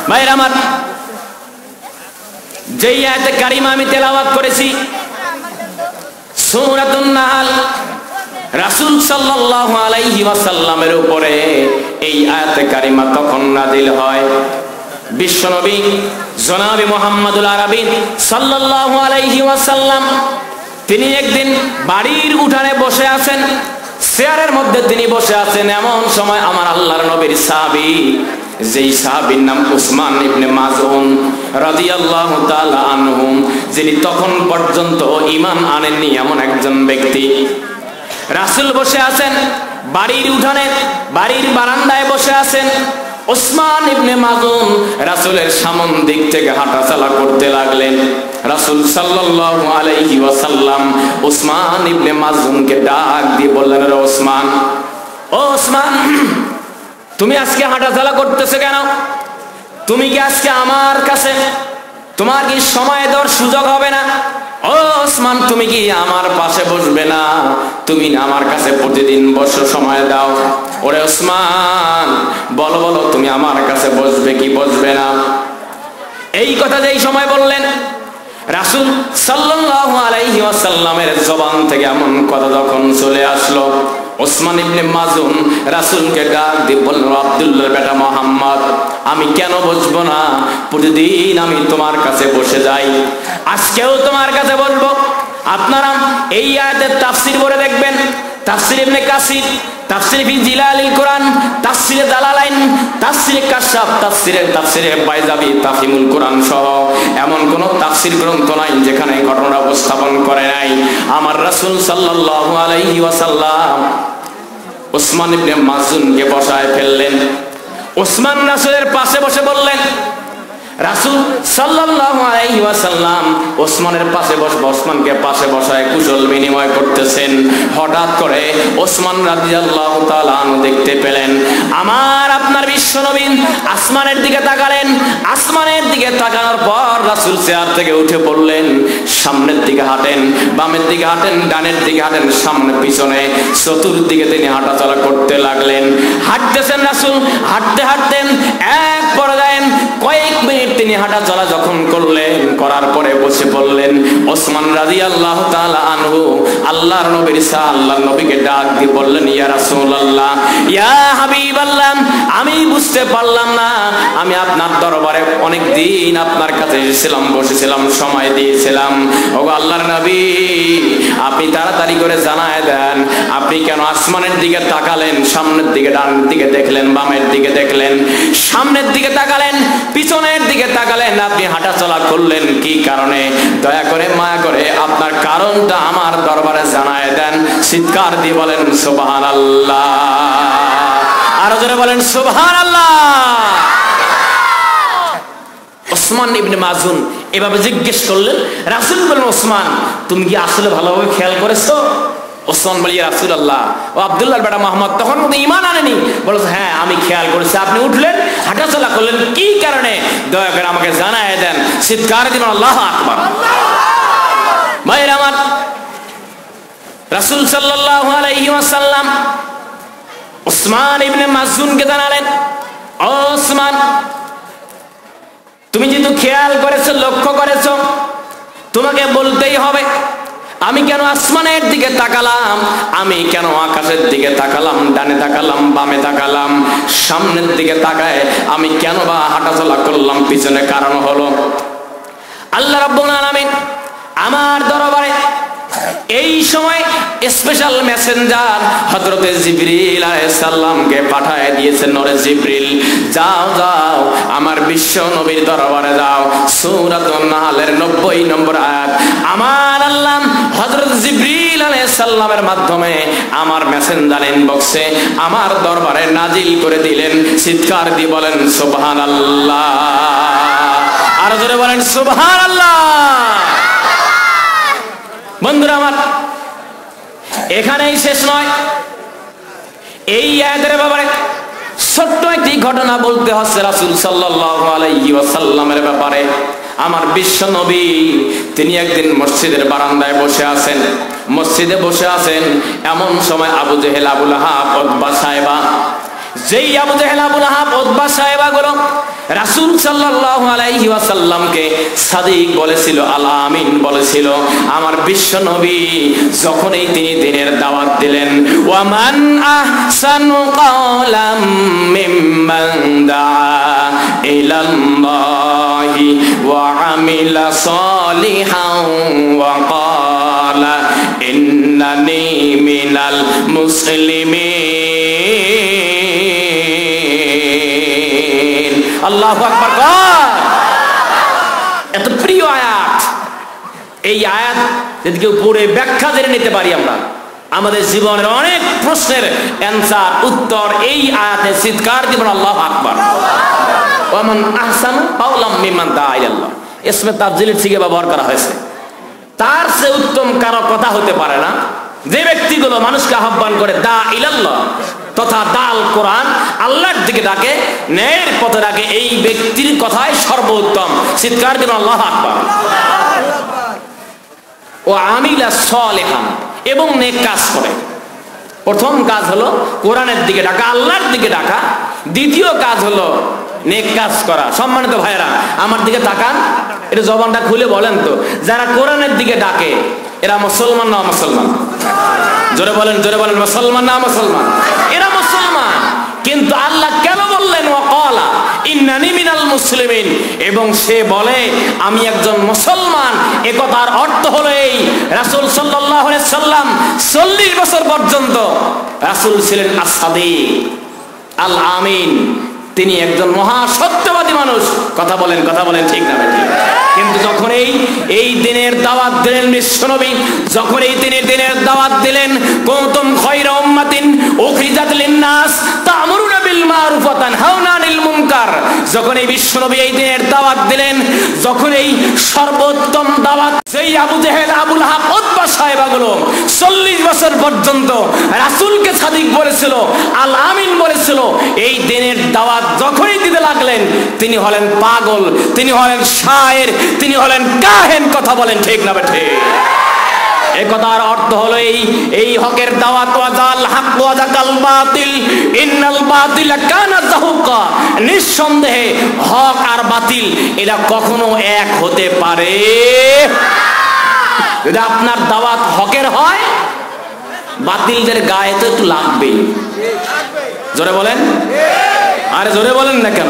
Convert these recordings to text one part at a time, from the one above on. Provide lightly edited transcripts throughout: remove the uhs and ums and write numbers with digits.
ভাইরা আমার, যেই আয়াতে কারিমা আমি তেলাওয়াত করেছি সূরাতুন নাহল, রাসূল সাল্লাল্লাহু আলাইহি ওয়াসাল্লামের উপরে এই আয়াতে কারিমা তখন নাযিল হয়। বিশ্বনবী জনাবে মুহাম্মদুল আরাবিন সাল্লাল্লাহু আলাইহি ওয়াসাল্লাম তিনি একদিন বাড়ির উঠানে বসে আছেন, চেয়ারের মধ্যে তিনি বসে আছেন। এমন সময় আমার আল্লাহর নবীর সাহাবী, যেই সাহাবীর নাম উসমান ইবনে মাজউন রাদিয়াল্লাহু তাআলা আনহু, যিনি তখন পর্যন্ত ঈমান আনেননি এমন একজন ব্যক্তি, রাসূল বসে আছেন বাড়ির উঠানে, বাড়ির বারান্দায় বসে আছেন। উসমান ইবনে মাজউন রাসূলের সামন দিক থেকে হাঁটাচলা করতে লাগলেন। রাসূল সাল্লাল্লাহু আলাইহি ওয়াসাল্লাম উসমান ইবনে মাজউনকে ডাক দিয়ে বললেন, রে উসমান, ও উসমান, তুমি আজকে হাঁটাচলা করতেছো কেন? তুমি কি আজকে আমার কাছে, তোমার কি সময় দেওয়ার সুযোগ হবে না? ও উসমান, তুমি কি আমার পাশে বসবে না? তুমি আমার কাছে প্রতিদিন বসো, সময় দাও। ওরে উসমান, বলো বলো, তুমি আমার কাছে বসবে কি বসবে না? এই কথা যেই সময় বললেন, রাসূল সাল্লাল্লাহু আলাইহি ওয়াসাল্লামের জবান থেকে এমন কথা যখন চলে আসলো, উসমান ইবনে মাজউন রাসূলকে ডাক দিয়ে বলল, আব্দুল্লাহর বেটা মুহাম্মদ, আমি কেন বসবো না? প্রতিদিন আমি তোমার কাছে বসে যাই, আজকেও তোমার কাছে বসবো। আপনারা এই আয়াতের তাফসীর পড়ে দেখবেন, তাফসীর ইবনে কাসির, তাফসীর ফি জিলালিল কোরআন, তাফসীরে জালালাইন, তাফসীরে কাশফ, তাফসীরে বাইজাবি, তাফহিমুল কোরআন সহ এমন কোন তাফসীর গ্রন্থ নাই যেখানে ঘটনা উপস্থাপন করে নাই। আমার রাসূল সাল্লাল্লাহু আলাইহি ওয়াসাল্লাম উসমান ইবনে মাজউনকে বসায় ফেললেন। উসমান রাসূলের পাশে বসে বললেন, রাসূল সাল্লাল্লাহু আলাইহি ওয়াসাল্লাম ওসমানের পাশে ওসমানকে পাশে বসায় কুশল বিনিময় করতেছেন। হঠাৎ করে ওসমান রাদিয়াল্লাহু তাআলা আনহু দেখতে পেলেন আমার আপনার বিশ্বনবী আসমানের দিকে তাকালেন। আসমানের দিকে তাকানোর পর রাসূল চেয়ার থেকে উঠে পড়লেন, সামনের দিকে হাঁটেন, বামের দিকে হাঁটেন, ডানের দিকে হাঁটেন, সামনে পিছনে চতুর্দিকে তিনি হাঁটাচলা করতে লাগলেন। হাঁটতেছেন রাসূল, হাঁটতে হাঁটতেন এক পর্যায়ে কয়েক মিনিট তিনি হাঁটা চলা যখন করলেন, করার পরে বসে পড়লেন। ওসমান রাদিয়াল্লাহু তাআলা আনহু আল্লাহর নবীর আল্লাহর নবীকে ডাক দিয়ে বললেন, ইয়া রাসূলুল্লাহ, ইয়া হাবিবাল্লাহ, আমি বুঝতে পারলাম না, আমি আপনার দরবারে অনেক দিন আপনার কাছে এসেছিলাম, বসেছিলাম, সময় দিয়েছিলাম। ওগো আল্লাহর নবী, আপনি তাড়াতাড়ি করে জানায় দেন, আপনি কেন আসমানের দিকে তাকালেন? সামনের দিকে, ডানের দিকে দেখলেন, বামের দিকে দেখলেন, সামনের দিকে তাকালেন, পিছনের দিকে তাকালেন, আপনি হাঁটা চলা করলেন কি কারণে? দয়া করে মায়া করে আপনার কারণটা আমার দরবারে জানায় দেন। চিৎকার দিয়ে বলেন সুবহানাল্লাহ, আরো জোরে বলেন সুবহানাল্লাহ। ওসমান ইবনে মাজউন এভাবে জিজ্ঞেস করলেন। রাসূল বলেন, ওসমান, তুমি কি আসলে ভালোভাবে খেয়াল করেছো? ওসমান বলি, রাসূলুল্লাহ, ও আব্দুল্লাহর বেটা মুহাম্মদ তখন মধ্যে ঈমান আনেনি। বলেছে, হ্যাঁ আমি খেয়াল করেছি, আপনি উঠলেন, হাঁটাচলা করলেন কি কারণে? দয়া করে আমাকে জানায় দেন। চিৎকার দিবেন আল্লাহু আকবার। ভাইরা আমার, রাসূল সাল্লাল্লাহু আলাইহি ওয়াসাল্লাম ওসমান ইবনে মাজউনকে জানালেন, ও ওসমান, তুমি যেহেতু খেয়াল করেছো, লক্ষ্য করেছো, তোমাকে বলতেই হবে আমি কেন আসমানের দিকে তাকালাম, আমি কেন আকাশের দিকে তাকালাম, ডানে তাকালাম, বামে তাকালাম, সামনের দিকে তাকায় আমি কেন বা হাঁটাচলা করলাম, পিছনে কারণ হলো আল্লাহ রাব্বুল আলামিন আমার দরবারে এই সময় স্পেশাল মেসেঞ্জার হযরতে জিবরিল আলাইহিস সালামকে পাঠিয়ে দিয়েছেন। নরে জিবরিল, যাও যাও আমার বিশ্ব নবীর দরবারে যাও। সূরাতুন নাহলের 90 নম্বর আয়াত আমার আল্লাহ হযরত জিবরিল আলাইহিস সালামের মাধ্যমে আমার মেসেঞ্জার ইনবক্সে আমার দরবারে নাজিল করে দিলেন। চিৎকার দিয়ে বলেন সুবহানাল্লাহ, আর জোরে বলেন সুবহানাল্লাহ। বন্ধুরা আমার, এখানেই শেষ নয়, এই আয়াতের ব্যাপারে ছোট্ট একটি ঘটনা বলতে হচ্ছে রাসূল সাল্লাল্লাহু আলাইহি ওয়াসাল্লামের ব্যাপারে। আমার বিশ্ব নবী তিনি একদিন মসজিদের বারান্দায় বসে আছেন। মসজিদে বসে আছেন এমন সময় আবু জেহেল, আবু লাহাব, উতবা, সাইবা যেই আবু জেহেল, আবু লাহাব, উতবা সাহেবাগুলো রাসূল সাল্লাল্লাহু আলাইহি ওয়াসাল্লামকে সাদিক বলেছিল, আল আমিন বলেছিল, আমার বিশ্ব নবী যখনই তিনি দিনের দাওয়াত দিলেন, ওয়া মান আহসানু কাওলাম মিম্মান দাআ ইলাল্লাহি ওয়া আমিলা সালিহান ওয়া ক্বালা ইন্নানি মিনাল মুসলিমিন। আল্লাহু আকবার। এত প্রিয় আয়াত, এই আয়াত যদি কেউ পড়ে ব্যাখ্যা জেনে নিতে পারি আমরা, আমাদের জীবনের অনেক প্রশ্নের অ্যান্সার, উত্তর এই আয়াতে চিৎকার দিবেন আল্লাহু আকবার। ওয়া মান আহসানু কাওলাম মিম্মান দাআ ইলাল্লাহ, ইসমে তাফজিলের থেকে ব্যবহার করা হয়েছে। তার চেয়ে উত্তম কারো কথা হতে পারে না যে ব্যক্তিগুলো মানুষকে আহ্বান করে দা ইলাল্লাহ তথা দাল কোরআন, আল্লাহর দিকে ডাকে, ন্যায়ের পথে ডাকে, এই ব্যক্তির কথাই সর্বোত্তম। চিৎকার দিবেন আল্লাহু আকবার। ও আমিলা সালিহান, এবং নেক কাজ করে। প্রথম কাজ হলো কোরআনের দিকে ডাকা, আল্লাহর দিকে ডাকা। দ্বিতীয় কাজ হলো নেক কাজ করা। সম্মানিত ভাইরা আমার দিকে তাকান, এটা জবানটা খুলে বলেন তো, যারা কোরআনের দিকে ডাকে এরা মুসলমান না মুসলমান? জোরে বলেন, জোরে বলেন, মুসলমান না মুসলমান? এরা মুসলমান। কিন্তু আল্লাহ কেন বললেন ওয়াকালা ইন্নানি মিনাল মুসলিমিন, এবং সে বলে আমি একজন মুসলমান? একথার অর্থ হলো এই, রাসূল সাল্লাল্লাহু আলাইহি সাল্লাম 40 বছর পর্যন্ত রাসূল ছিলেন as-সাদিক, আল আমিন। তিনি একজন মহা সত্যবাদী মানুষ। কথা বলেন, কথা বলেন, ঠিক না ঠিক? কিন্তু যখন এই দিনের দাওয়াত দিলেন বিশ্বনবী, যখন এই দিনের দাওয়াত দিলেন, কুনতুম খায়রা উম্মাতিন উখরিজাত লিন-নাস তা'মুরুনা বিল মারুফ ওয়া তানহাউনা আনিল মুনকার, যখন এই বিশ্বনবী এই দিনের দাওয়াত দিলেন, যখন এই সর্বোত্তম দাওয়াত, সেই আবু জেহেল, আবু লাহাব, উতবা সাহেবাগুলো 40 বছর পর্যন্ত রাসূলকে সাদিক বলেছিল, আল আমিন বলেছিল, এই দিনের দাওয়াত যখনই দিতে লাগলেন তিনি হলেন পাগল, তিনি হলেন শায়ের, তিনি হলেন কাহেন। কথা বলেন, ঠিক না ঠিক? এই কথার অর্থ হলো এই হকের দাওয়াত, ওয়াজাল হক ওয়াজাকাল বাতিল ইন্নাল বাতিলা কানা যাহুকা, নিঃসন্দেহে হক আর বাতিল এটা কখনো এক হতে পারে। যদি আপনার দাওয়াত হকের হয়, বাতিলদের গায়ে তো একটু লাগবেই। জোরে বলেন, আরে জোরে বলেন না কেন?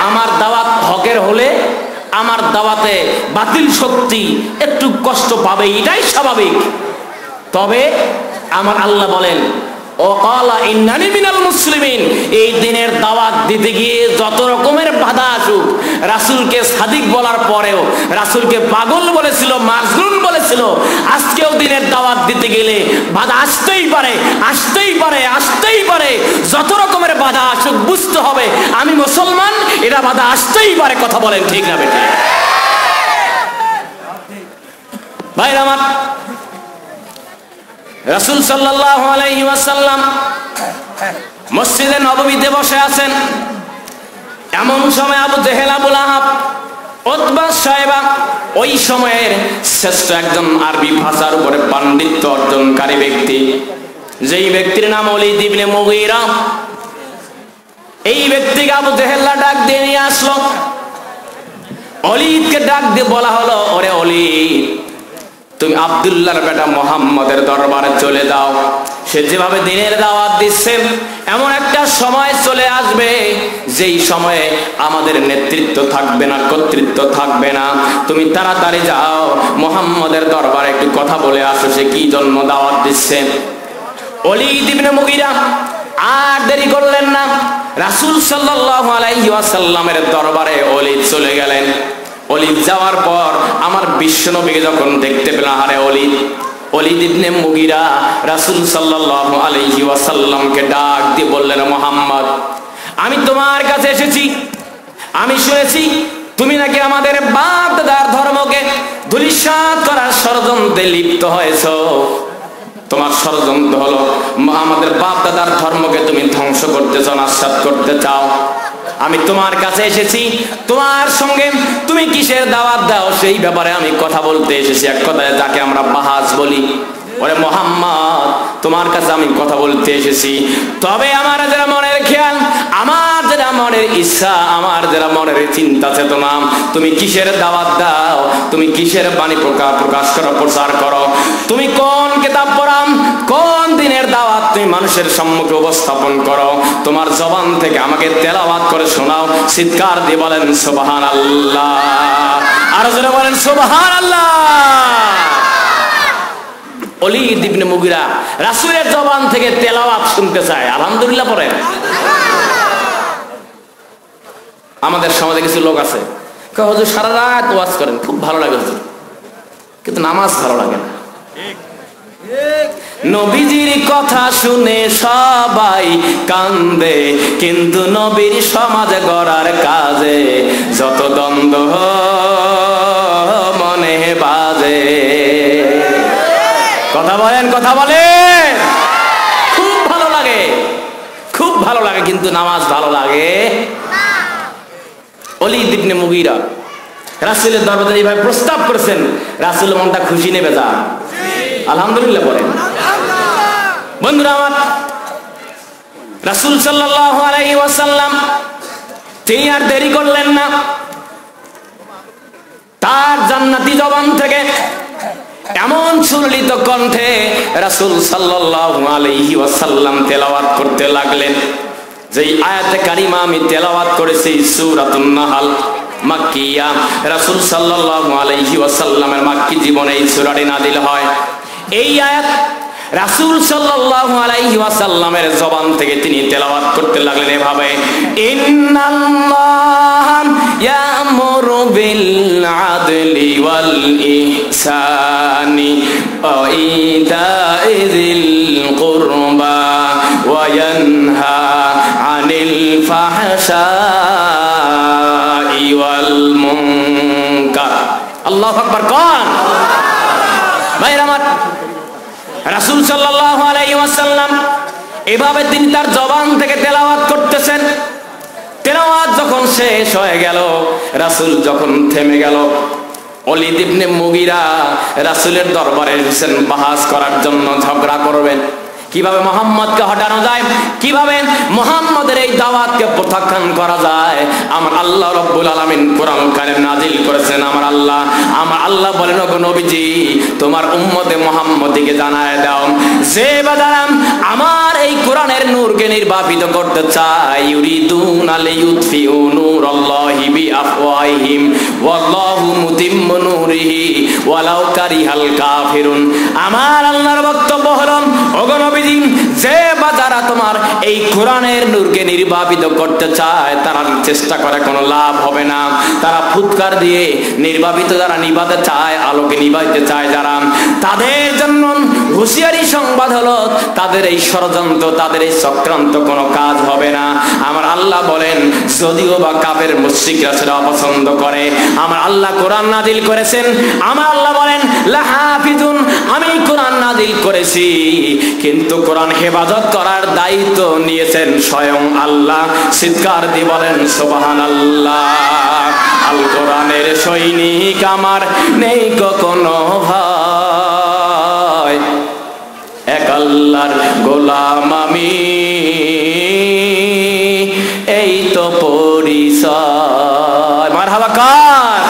আমার দাওয়াত হকের হলে আমার দাওয়াতে বাতিল শক্তি একটু কষ্ট পাবে, এটাই স্বাভাবিক। তবে আমার আল্লাহ বলেন ওয়াকালা ইন্নানি মিনাল মুসলিমিন, এই দিনের দাওয়াত দিতে গিয়ে যত রকমের বাধা আসুক, রাসূলকে সাদিক বলার পরেও রাসূলকে পাগল বলেছিল, মাজনুন বলেছিল, আজকেও দিনের দাওয়াত দিতে গেলে বাধা আসতেই পারে, আসতেই পারে, আসতেই পারে। যত রকমের বাধা আসুক বুঝতে হবে আমি মুসলমান, এটা বাধা আসতেই পারে। কথা বলেন, ঠিক না বেঠিক? ভাইরা আমার, রাসূল সাল্লাল্লাহু আলাইহি ওয়াসাল্লাম মসজিদে নববীতে বসে আছেন। এমন সময় আবু জেহেল, আবু লাহাব, উতবা সাহেবা, ওই সময়ের শ্রেষ্ঠ একজন আরবি ভাষার উপরে পাণ্ডিত্য অর্জনকারী ব্যক্তি, যেই ব্যক্তির নাম ওলীদ ইবনে মুগীরা, এই ব্যক্তিকে আবু জেহেল ডাক দিয়ে নিয়ে আসলো। ওলীদকে ডাক দিয়ে বলা হলো, ওরে ওলীদ, তুমি আব্দুল্লাহর বেটা মুহাম্মদের দরবারে চলে যাও। সে যেভাবে দিনের দাওয়াত দিচ্ছে, এমন একটা সময় চলে আসবে যেই সময়ে আমাদের নেতৃত্ব থাকবে না, কর্তৃত্ব থাকবে না। তুমি তাড়াতাড়ি যাও, মুহাম্মদের দরবারে একটু কথা বলে আসো, সে কি জন্য দাওয়াত দিচ্ছে। ওলীদ ইবনে মুগীরা আর দেরি করলেন না, রাসূল সাল্লাল্লাহু আলাইহি ওয়াসাল্লামের দরবারে ওলীদ চলে গেলেন। ওলীদ যাওয়ার পর আমার বিশ্বনবীকে যখন দেখতে পেলেন, আরে ওলীদ ইবনে মুগীরা রাসূল সাল্লাল্লাহু আলাইহি ওয়াসাল্লামকে ডাক দিয়ে বললেন, মুহাম্মদ, আমি তোমার কাছে এসেছি, আমি শুনেছি তুমি নাকি আমাদের বাপ দাদার ধর্মকে ধূলিসাৎ করার ষড়যন্ত্রে লিপ্ত হয়েছো। তোমার ষড়যন্ত্র হলো আমাদের বাপ দাদার ধর্মকে তুমি ধ্বংস করতে চাও, নাশাত করতে চাও। আমি তোমার কাছে এসেছি, তোমার সঙ্গে তুমি কিসের দাওয়াত দাও সেই ব্যাপারে আমি কথা বলতে এসেছি। এক কথায় যাকে আমরা বাহাস বলি, ওরে মুহাম্মদ, তোমার কাছে আমি কথা বলতে এসেছি, তবে আমার যারা মনের খেয়াল, আমার যারা মনের ইচ্ছা, আমার যারা মনের চিন্তা চেতনা, তুমি কিসের দাওয়াত দাও, তুমি কিসের বাণী প্রকাশ করো, প্রচার করো, তুমি কোন কিতাব পড়াম, কোন দিনের দাওয়াত তুমি মানুষের সম্মুখে উপস্থাপন করো, তোমার জবান থেকে আমাকে তেলাওয়াত করে শোনাও। চিৎকার দিয়ে বলেন সুবহানাল্লাহ, আর জোরে বলেন সুবহানাল্লাহ। ওলীদ ইবনে মুগীরা রাসূলের জবান থেকে তেলাওয়াত শুনতে চায়, আলহামদুলিল্লাহ পড়েন। আমাদের সমাজে কিছু লোক আছে, হুজুর সারা রাত ওয়াজ করেন, খুব ভালো লাগে হুজুর, কিন্তু নামাজ ভালো লাগে না। নবীজির কথা শুনে সবাই কান্দে, কিন্তু নবীর সমাজ গড়ার কাজে যত দ্বন্দ্ব মনে বাজে। কথা বলেন, কথা বলেন। খুব ভালো লাগে, খুব ভালো লাগে, কিন্তু নামাজ ভালো লাগে না। ওলীদ ইবনে মুগীরা রাসূলের দরবারে এইভাবে প্রস্তাব করেছেন, রাসূল মনটা খুশি নেবে যা, আলহামদুলিল্লাহ বলেন। বন্ধুরা আমার, রাসূল সাল্লাল্লাহু আলাইহি ওয়াসাল্লাম তিনি আর দেরি করলেন না, তার জান্নাতি জবান থেকে এমন সুললিত কণ্ঠে রাসূল সাল্লাল্লাহু আলাইহি ওয়াসাল্লাম তেলাওয়াত করতে লাগলেন। যেই আয়াতে কারিমা আমি তেলাওয়াত করেছি সূরাতুন নাহল মাক্কিয়া, রাসূল সাল্লাল্লাহু আলাইহি ওয়াসাল্লামের মাক্কি জীবনে এই সূরাটি নাযিল হয়। এই আয়াত রাসূল সাল্লাল্লাহু আলাইহি ওয়াসাল্লামের জবান থেকে তিনি তেলাওয়াত করতে লাগলেন এভাবে, ইন্নাল্লাহা ইয়ামুরু বিল আদলি ওয়াল ইহসানি ওয়া ইতা'i যিল কুরবা ওয়া ইয়ানহা আনিল ফাহশাই ওয়াল মুনকার। আল্লাহু আকবার। কোন ভাইরা আমার, রাসূল সাল্লাল্লাহু আলাইহি ওয়াসাল্লাম এভাবে তিনি তার জবান থেকে তেলাওয়াত করতেছেন। তেলাওয়াত যখন শেষ হয়ে গেল, রাসূল যখন থেমে গেল, ওলীদ ইবনে মুগীরা রাসূলের দরবারে এসেছেন বাহাস করার জন্য, ঝগড়া করবেন কিভাবে মুহাম্মদকে হটানো যায়, কিভাবে মুহাম্মদের এই দাওয়াতকে প্রত্যাখ্যান করা যায়। আমার আল্লাহ রাব্বুল আলামিন কোরআন কারীম নাযিল করেছেন। আমার আল্লাহ বলেন, ওগো নবীজি, তোমার উম্মতে মুহাম্মদীকে জানায় দাও, যে বাজারা আমার এই কোরআনের নূরকে নির্বাপিত করতে চায়, ইউরিদুনা লিইউতফিউ নূরাল্লাহি বিআফওয়াহিহিম ওয়াল্লাহু মুতিম্মু নূরিহি ওয়ালাউ কারিহাল কাফিরুন। আমার আল্লাহর বক্তব্য হলো, ওগো নবীজি, যে বাজারা তোমার এই কোরআনের নূরকে নির্বাপিত করতে চায়, তারা চেষ্টা করে কোনো লাভ হবে না। তারা ফুৎকার দিয়ে নির্বাপিত যারা নিভাতে চায়, আলোকে নিভাইতে চায় যারা, তাদের জন্য হুঁশিয়ারি সংবাদ হলো, তাদের এই ষড়যন্ত্র, তাদের এই চক্রান্ত কোনো কাজ হবে না। আমার আল্লাহ বলেন, যদিও বা কাফের মুশরিকরা সেটা অপছন্দ করে, আমার আল্লাহ কোরআন নাযিল করেছেন। আমার আল্লাহ বলেন, লাহাফিজুন, আমি কোরআন নাযিল করেছি, কিন্তু কোরআন হেফাজত করার দায়িত্ব নিয়েছেন স্বয়ং আল্লাহ। চিৎকার দিয়ে বলেন সুবহানাল্লাহ। আল কোরআনের সৈনিক আমার, নেই কোনো ভয়, এক আল্লাহর গোলাম আমি, এই তো পরিচয়। মারহাবা কার?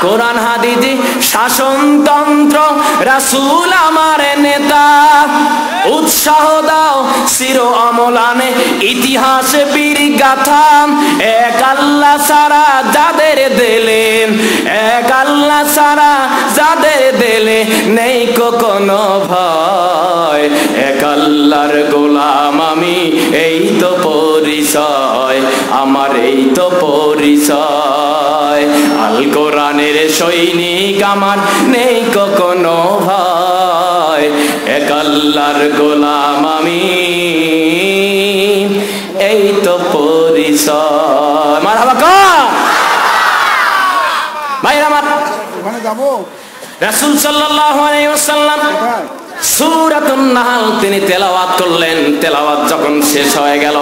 কোরআন হাদিস শাসনতন্ত্র, রাসূল আমার নেতা, উৎসাহ দাও চির অমলানে ইতিহাসে বীর গাথা। এক আল্লাহ ছাড়া যাদের দিলেন, এক আল্লাহ ছাড়া যাদের দিলে নেই কোনো ভয়, এক আল্লাহর গোলাম আমি, এই তো পরিচয় আমার, এই তো পরিচয়। আল কোরআনের সৈনিক আমার, নেই কোনো ভয়, এক আল্লাহর গোলাম আমি, এই তো পরিচয়। মারহাবা কার? ভাইরা আমার, ওখানে যাব। রাসূল সাল্লাল্লাহু আলাইহি ওয়াসাল্লাম সূরাতুন নাহল তিনি তেলাওয়াত করলেন। তেলাওয়াত যখন শেষ হয়ে গেল,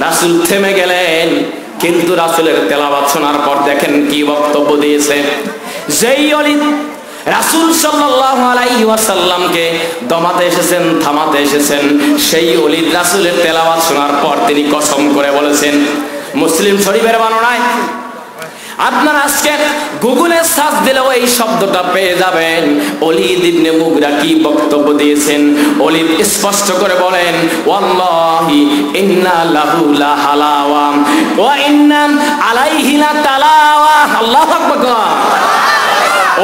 রাসূল থেমে গেলেন। কিন্তু রাসূলের তেলাওয়াত শোনার পর দেখেন কি বক্তব্য দিয়েছে। যেই ওলীদ রাসূল সাল্লাল্লাহু আলাইহি ওয়াসাল্লামকে দমাতে এসেছেন, থামাতে এসেছেন। সেই ওলিদ রাসূলের তেলাওয়াত শোনার পর তিনি কসম করে বলেছেন, মুসলিম শরীফের বর্ণনায়, আপনারা আজকে গুগলে সার্চ দিলেও এই শব্দটা পেয়ে যাবেন। ওলীদ ইবনে মুগরা কি বক্তব্য দিয়েছেন? ওলীদ স্পষ্ট করে বলেন, ওয়াল্লাহি ইন্না লাহু লা হালাওয়া ওয়া ইন্না আলাইহি লা তালাওয়া। আল্লাহু আকবার।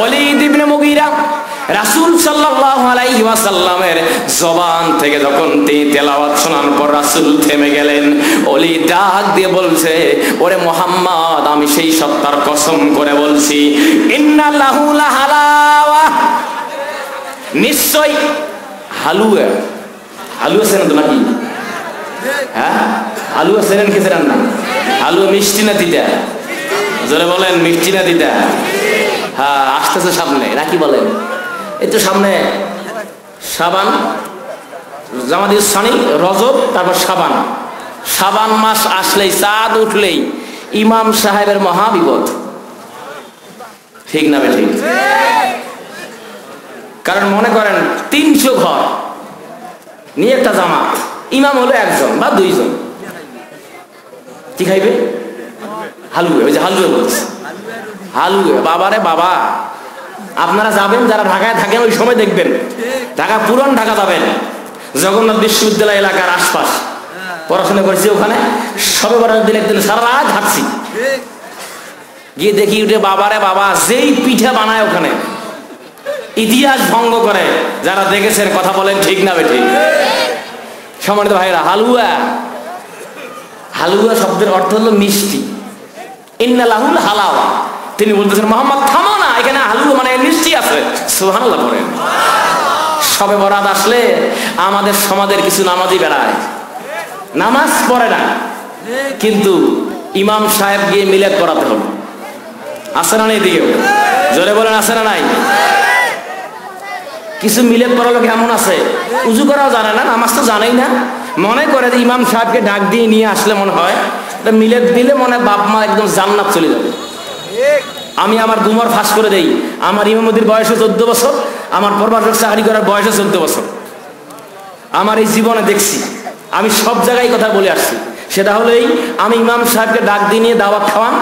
ওলীদ ইবনে মুগীরা রাসূল সাল্লাল্লাহু আলাইহি ওয়াসাল্লামের জবান থেকে যখন তিনি তেলাওয়াত শোনার পর রাসূল থেমে গেলেন, ওলীদ ডাক দিয়ে বলছে, ওরে মুহাম্মদ, আমি সেই সত্তার কসম করে বলছি, ইন্না লাহু লা হালাওয়া, নিশ্চয় হালুয়া। হালুয়া চেনেন তো নাকি? হ্যাঁ, হালুয়া চেনেন কি চেনেন না? হালুয়া মিষ্টি না তিতা? জোরে বলেন, মিষ্টি না তিতা? হ্যাঁ, আসতেছে সামনে নাকি বলেন? এই তো সামনে শাবান, জামাদিস সানি, রজব, তারপর শাবান। শাবান মাস আসলেই, চাঁদ উঠলেই ইমাম সাহেবের মহা বিপদ। ঠিক না বে ঠিক? কারণ মনে করেন 300 ঘর নিয়ে একটা জামাত, ইমাম হলো একজন বা দুইজন, কি খাইবে? হালুয়া। ওই যে হালুয়া বলছে, হালুয়া। বাবারে বাবা, আপনারা যাবেন যারা ঢাকায় থাকেন, ওই সময় দেখবেন ঢাকা, পুরান ঢাকা যাবেন, জগন্নাথ বিশ্ববিদ্যালয় এলাকার আশপাশ পড়াশোনা করেছি, ওখানে সবে বরাত দিন একদিন সারা রাত হাঁটছি, গিয়ে দেখি উঠে বাবারে বাবা, যেই পিঠা বানায় ওখানে ইতিহাস ভঙ্গ করে। যারা দেখেছেন কথা বলেন ঠিক না বেঠিক? সম্মানিত ভাইরা, হালুয়া, হালুয়া শব্দের অর্থ হলো মিষ্টি। ইন্না লাহুল হালাওয়া। তিনি বলতেছেন, মুহাম্মদ থামো না, এখানে হালুয়া মানে মিষ্টি আছে। সুবহানাল্লাহ পড়েন। সবে বরাত আসলে আমাদের সমাজের কিছু নামাজি বেড়ায়, নামাজ পড়ে না, কিন্তু ইমাম সাহেব গিয়ে মিলাদ পড়াতে হবে। আছে না নাই? দিকেও জোরে বলেন, আছে না নাই? কিছু মিলাদ পড়ালো কেমন আছে, উজু করাও জানে না, নামাজ তো জানেই না, মনে করে যে ইমাম সাহেবকে ডাক দিয়ে নিয়ে আসলে মনে হয় মিলাদ দিলে মনে হয় বাপ মা একদম জান্নাত চলে যাবে। আমি আমার গুমর ফাঁস করে দেই, আমার ইমামতির বয়সে 14 বছর, আমার প্রবাসক চাকরি করার বয়সে 14 বছর। আমার এই জীবনে দেখছি, আমি সব জায়গায় কথা বলে আসছি, সেটা হলো এই, আমি ইমাম সাহেবকে ডাক দিয়ে নিয়ে দাওয়াত খাওয়ান,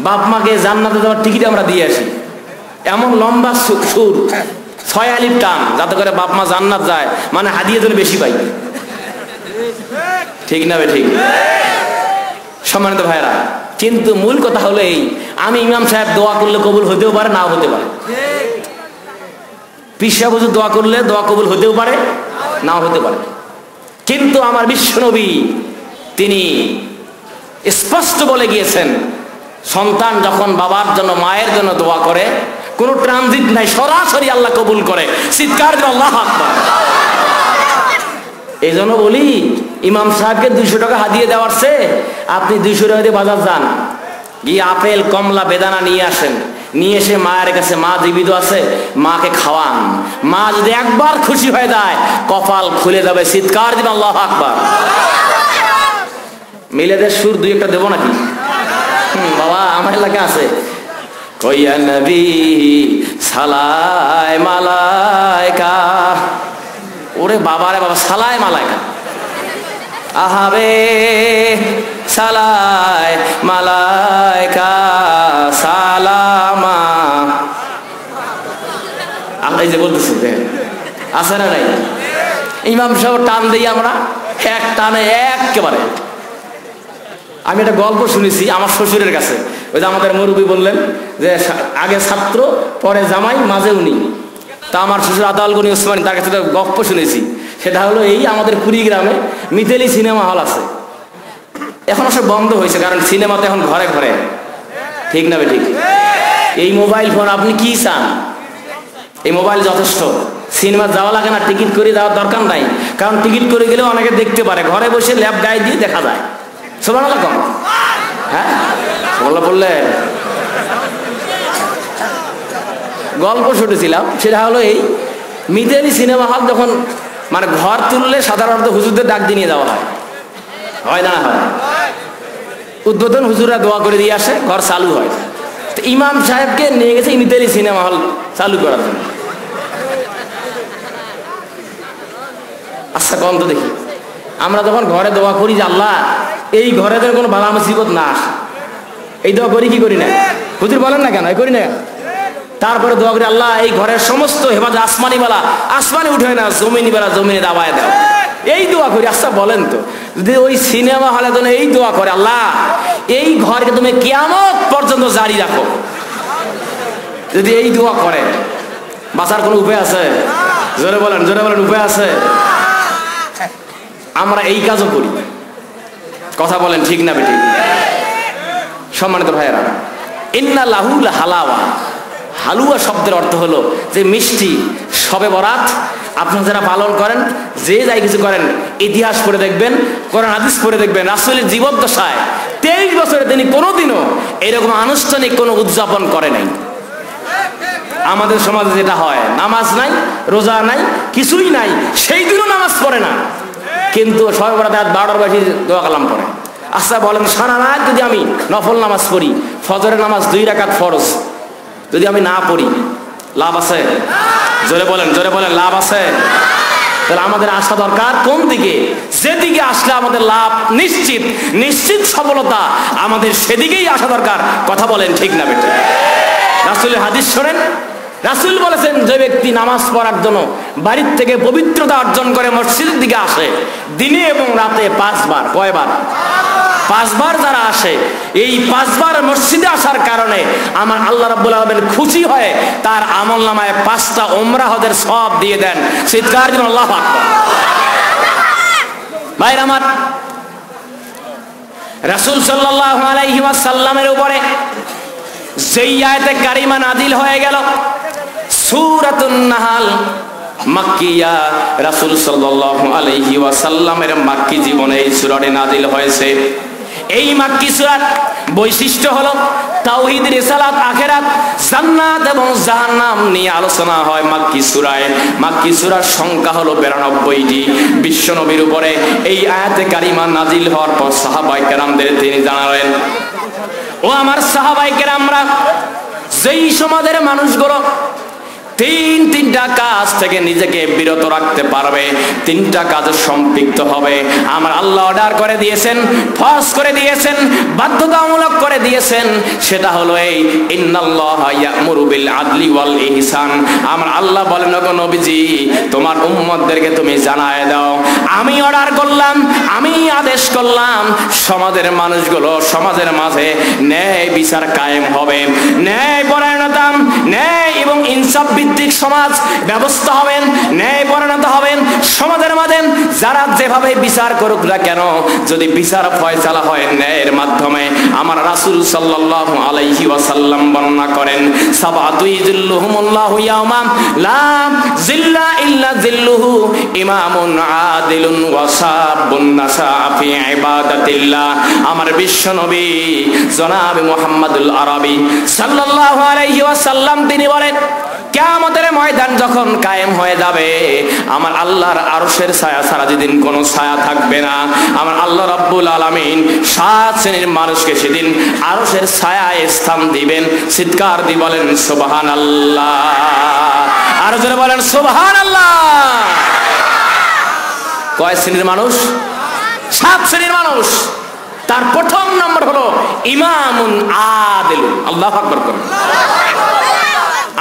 বাপ মাকে জান্নাতে যাওয়ার টিকিট আমরা দিয়ে আসি। এমন লম্বা সুর, 6 আলিফ টান, যাতে করে বাপ মা জান্নাত যায়, মানে হাদিয়া যেন বেশি পাই। ঠিক না বে ঠিক? সম্মানিত ভাইরা, কিন্তু মূল কথা হলো এই, আমি ইমাম সাহেব দোয়া করলে কবুল হতেও পারে, নাও হতে পারে। পীর সাহেব হুজুর দোয়া করলে দোয়া কবুল হতেও পারে, নাও হতে পারে। কিন্তু আমার বিশ্বনবী তিনি স্পষ্ট বলে গিয়েছেন, সন্তান যখন বাবার জন্য, মায়ের জন্য দোয়া করে, কোনো ট্রানজিট নাই, সরাসরি আল্লাহ কবুল করে। চিৎকার দিন আল্লাহু আকবার। এই জন্য বলি, ইমাম সাহেবকে 200 টাকা হাদিয়ে দেওয়ার চেয়ে আপনি 200 টাকা দিয়ে বাজার যান, গিয়ে আপেল, কমলা, বেদানা নিয়ে আসেন, নিয়ে এসে মায়ের কাছে, মা জীবিত আছে, মাকে খাওয়ান। মা যদি একবার খুশি হয়ে যায়, কপাল খুলে যাবে। চিৎকার দিন আল্লাহু আকবার। মিলাদের সুর 2-1টা দেবো নাকি? বাবা, আমার এলাকা আছে, কইয়া নবী সালায় মালাইকা। ওরে বাবারে বাবা, সালায় মালাইকা, আহাবে সালায় মালাইকা সালামা। আমরা এই যে বলতেছি, আছে না নাই? ইমাম সাহেব টান দিই আমরা, এক টানে একেবারে। আমি একটা গল্প শুনেছি আমার শ্বশুরের কাছে। ওই যে আমাদের মুরব্বী বললেন যে আগে ছাত্র, পরে জামাই, মাঝে উনি। তা আমার শ্বশুর আতাউল গনি ওসমানী, তার কাছে গল্প শুনেছি। সেটা হলো এই, আমাদের কুড়িগ্রামে মিতালি সিনেমা হল আছে, এখন সব বন্ধ হয়েছে, কারণ সিনেমাতে এখন ঘরে ঘরে। ঠিক না ঠিক? এই মোবাইল ফোন, আপনি কি চান? এই মোবাইল যথেষ্ট, সিনেমা যাওয়া লাগে না, টিকিট করে যাওয়ার দরকার নাই। কারণ টিকিট করে গেলেও অনেকে দেখতে পারে, ঘরে বসে ল্যাপ গায়ে দিয়ে দেখা যায়। সুবহানাল্লাহ কম, হ্যাঁ সুবহানাল্লাহ বললেন। গল্প শুনেছিলাম, সেটা হলো এই, মিতালি সিনেমা হল যখন মানে ঘর তুললে সাধারণত হুজুরদের ডাক দিয়ে নিয়ে যাওয়া হয়, হয় না? হয়। উদ্বোধন হুজুররা দোয়া করে দিয়ে আসে, ঘর চালু হয়। তো ইমাম সাহেবকে নিয়ে গেছে ইমিতালি সিনেমা হল চালু করার জন্য। আচ্ছা কম তো দেখি, আমরা যখন ঘরে দোয়া করি যে আল্লাহ এই ঘরে যেন কোনো বালা মুসিবত না আসে, এই দোয়া করি কি করি না? হুজুর বলেন না কেন, এই করি না। তারপরে দোয়া করি আল্লাহ এই ঘরের সমস্ত হেফাজত আসমানি বেলা আসমানে উঠে না, জমিনি বেলা জমিনে দাবায় দাও, এই দোয়া করি। আচ্ছা বলেন তো, যদি ওই সিনেমা হলে জন্য এই দোয়া করে আল্লাহ এই ঘরকে তুমি কিয়ামত পর্যন্ত জারি রাখো, যদি এই দোয়া করে, বাঁচার কোনো উপায় আছে? জোরে বলেন, জোরে বলেন, উপায় আছে? আমরা এই কাজও করি, কথা বলেন ঠিক না বেঠিক? সম্মানিত ভাইয়েরা, ইন্না লাহুল হালাওয়া, হালুয়া শব্দের অর্থ হলো যে মিষ্টি। শবে বরাত আপনারা যারা পালন করেন, যে যাই কিছু করেন, ইতিহাস পড়ে দেখবেন, কোরআন হাদিস পড়ে দেখবেন, রাসূলের জীবদ্দশায় 23 বছরে তিনি কোনোদিনও এরকম আনুষ্ঠানিক কোনো উদযাপন করে নাই। আমাদের সমাজে যেটা হয়, নামাজ নাই, রোজা নাই, কিছুই নাই, সেই দিনও নামাজ পড়ে না, কিন্তু শবে বরাত রাত 12টার বেশি দোয়া কালাম পড়ে। আচ্ছা বলেন, সারা রাত যদি আমি নফল নামাজ পড়ি, ফজরের নামাজ 2 রাকাত ফরজ, যদি আমি না পড়ি লাভ আছে? জোরে বলেন, জোরে বলেন, লাভ আছে? তাহলে আমাদের আসা দরকার কোন দিকে? যেদিকে আসলে আমাদের লাভ নিশ্চিত, নিশ্চিত সফলতা, আমাদের সেদিকেই আসা দরকার। কথা বলেন ঠিক না বেটা? রাসূলের হাদিস শোনেন, রাসূল বলেছেন যে ব্যক্তি নামাজ পড়ার জন্য বাড়ির থেকে পবিত্রতা অর্জন করে মসজিদের দিকে আসে, দিনে এবং রাতে 5 বার, কয়বার? 5 বার যারা আসে, এই 5 বার মসজিদে আসার কারণে আমার আল্লাহ রাব্বুল আলামিন খুশি হয়ে তার আমলনামায় 5টা উমরা হজের সওয়াব দিয়ে দেন। চিৎকার দিন আল্লাহু আকবার। ভাইরা আমার, রাসূল সাল্লাল্লাহু আলাইহি ওয়াসাল্লামের উপরে যেই আয়াতে কারিমা নাজিল হয়ে গেল, সূরাতুন নাহাল মাক্কিয়া, রাসূল সাল্লাল্লাহু আলাইহি ওয়াসাল্লামের মাক্কি জীবনে এই সূরাটি নাজিল হয়েছে। এই মাক্কি সূরার বৈশিষ্ট্য হলো তাওহীদ, রিসালাত, আখিরাত, জান্নাত এবং জাহান্নাম নিয়ে আলোচনা হয় মাক্কি সূরায়। মাক্কি সূরার সংখ্যা হলো 92টি। বিশ্বনবীর উপরে এই আয়াতে কারিমা নাজিল হওয়ার পর সাহাবায়ে কেরামদের তিনি জানালেন, ও আমার সাহাবায়ে কেরামরা, যেই সমাজের মানুষগুলো তিনটা কাজ থেকে নিজেকে বিরত রাখতে পারবে, 3টা কাজে সম্পৃক্ত হবে, আমার আল্লাহ অর্ডার করে দিয়েছেন, ফরজ করে দিয়েছেন, বাধ্যতামূলক করে দিয়েছেন। সেটা হলো এই ইন্নাল্লাহা ইয়া'মুরু বিল আদলি ওয়াল ইহসান। আমার আল্লাহ বলেন, ওগো নবীজি, তোমার উম্মতদেরকে তুমি জানায় দাও, আমি অর্ডার করলাম, আমি আদেশ করলাম, সমাজের মানুষগুলো সমাজের মাঝে ন্যায় বিচার কায়েম হবে, ন্যায় পরায়ণতা, ন্যায় এবং ইনসাফ ভিত্তিক সমাজ ব্যবস্থা হবেন, ন্যায় পরায়ণতা হবেন সমাজের মাঝে। যারা যেভাবে বিচার করুক না কেন, যদি বিচার ফয়সালা হয় ন্যায়ের মাধ্যমে, আমার রাসূল সাল্লাল্লাহু আলাইহি ওয়াসাল্লাম বর্ণনা করেন, সাবাতু ইযিল্লুহুমুল্লাহু ইয়াওমা লা জিল্লা ইল্লা জিল্লুহু, ইমামুন আদিলুন ওয়া শাবুন নাশা ফি ইবাদাতিল্লাহ। আমার বিশ্ব নবী জনাব মুহাম্মদুল আরবি সাল্লাল্লাহু আলাইহি ওয়াসাল্লাম তিনি বলেন, কিয়ামতের ময়দান যখন কায়েম হয়ে যাবে, আমার আল্লাহর আরশের ছায়া ছাড়া যেদিন কোনো ছায়া থাকবে না, আমার আল্লাহ রাব্বুল আলামিন 7 শ্রেণীর মানুষকে সেদিন আরশের ছায়ায় স্থান দিবেন। চিৎকার দিয়ে বলেন সুবহানাল্লাহ, আর জোরে বলেন সুবহানাল্লাহ। কয় শ্রেণীর মানুষ? 7 শ্রেণীর মানুষ। তার প্রথম নম্বর হলো ইমামুন আদিল। আল্লাহু আকবার করুন।